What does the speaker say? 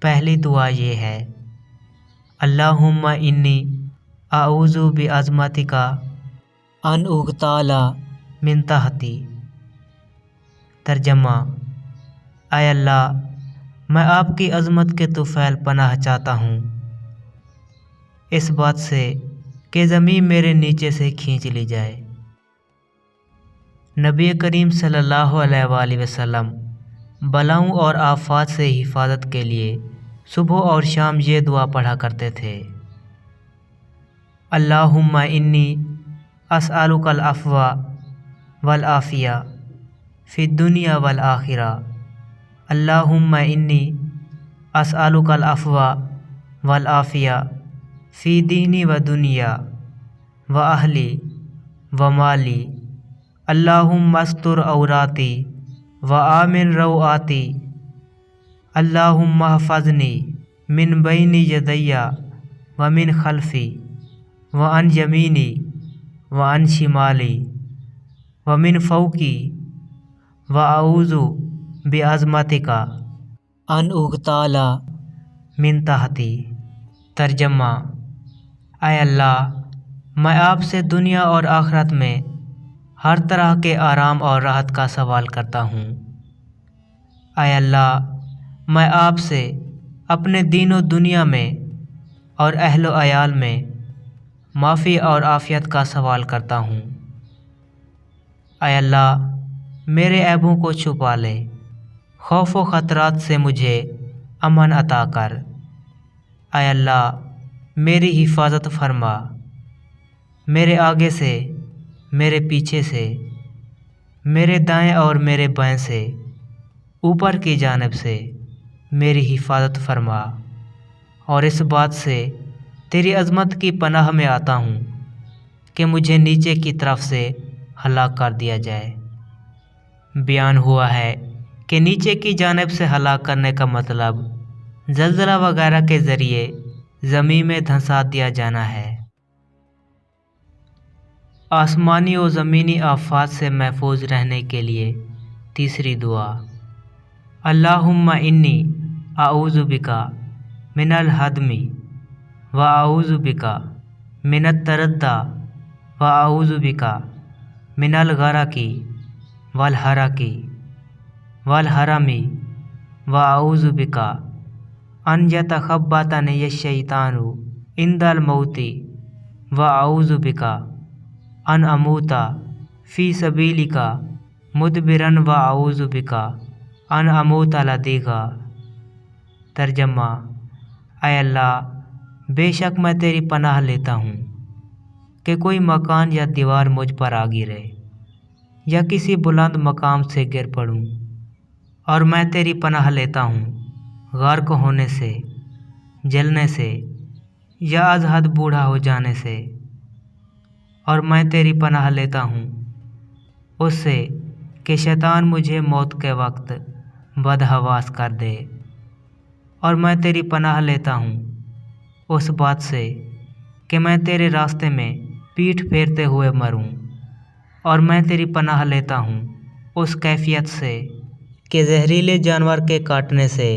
پہلی دعا یہ ہے، اللہم انی اعوذ بعظمتک ان اغتال من تحتی۔ ترجمہ: اے اللہ، میں آپ کی عظمت کے طفیل پناہ چاہتا ہوں اس بات سے کہ زمین میرے نیچے سے کھینچ لی جائے۔ نبی کریم صلی اللہ علیہ وآلہ وسلم بلاؤں اور آفات سے حفاظت کے لیے صبح اور شام یہ دعا پڑھا کرتے تھے، اللہم انی اسألک العفو والعافیہ فی الدنیا والآخرہ۔ اللہم انی اسألک العفو والعافیہ فی دینی و دنیا و اہلی و مالی۔ اللہم استر عوراتی و آمن روعاتی۔ اللہم احفظنی من بین یدی و من خلفی و عن یمینی و عن شمالی و من فوقی و اعوذ بعظمتک ان اغتال من تحتی۔ ترجمہ: اے اللہ، میں آپ سے دنیا اور آخرت میں ہر طرح کے آرام اور راحت کا سوال کرتا ہوں۔ اے اللہ، میں آپ سے اپنے دین و دنیا میں اور اہل و عیال میں معافی اور عافیت کا سوال کرتا ہوں۔ اے اللہ، میرے عیبوں کو چھپا لے، خوف و خطرات سے مجھے امن عطا کر۔ اے اللہ، میری حفاظت فرما، میرے آگے سے، میرے پیچھے سے، میرے دائیں اور میرے بائیں سے، اوپر کی جانب سے میری حفاظت فرما، اور اس بات سے تیری عظمت کی پناہ میں آتا ہوں کہ مجھے نیچے کی طرف سے ہلاک کر دیا جائے۔ بیان ہوا ہے کہ نیچے کی جانب سے ہلاک کرنے کا مطلب زلزلہ وغیرہ کے ذریعے زمین میں دھنسا دیا جانا ہے۔ آسمانی و زمینی آفات سے محفوظ رہنے کے لیے تیسری دعا، اللہم انی اعوذ بک من الہدم و اعوذ بک من التردی و اعوذ بک من الغرق والحرق والحرم و اعوذ بک ان یتخبطنی الشیطان عند الموت و اعوذ بک ان اموت فی سبیلک مدبرا و اعوذ بک ان اموت لدیک۔ ترجمہ: اے اللہ، بے شک میں تیری پناہ لیتا ہوں کہ کوئی مکان یا دیوار مجھ پر آ گرے یا کسی بلند مقام سے گر پڑوں، اور میں تیری پناہ لیتا ہوں غرق ہونے سے، جلنے سے یا از حد بوڑھا ہو جانے سے، اور میں تیری پناہ لیتا ہوں اس سے کہ شیطان مجھے موت کے وقت بدحواس کر دے، اور میں تیری پناہ لیتا ہوں اس بات سے کہ میں تیرے راستے میں پیٹھ پھیرتے ہوئے مروں، اور میں تیری پناہ لیتا ہوں اس کیفیت سے کہ زہریلے جانور کے کاٹنے سے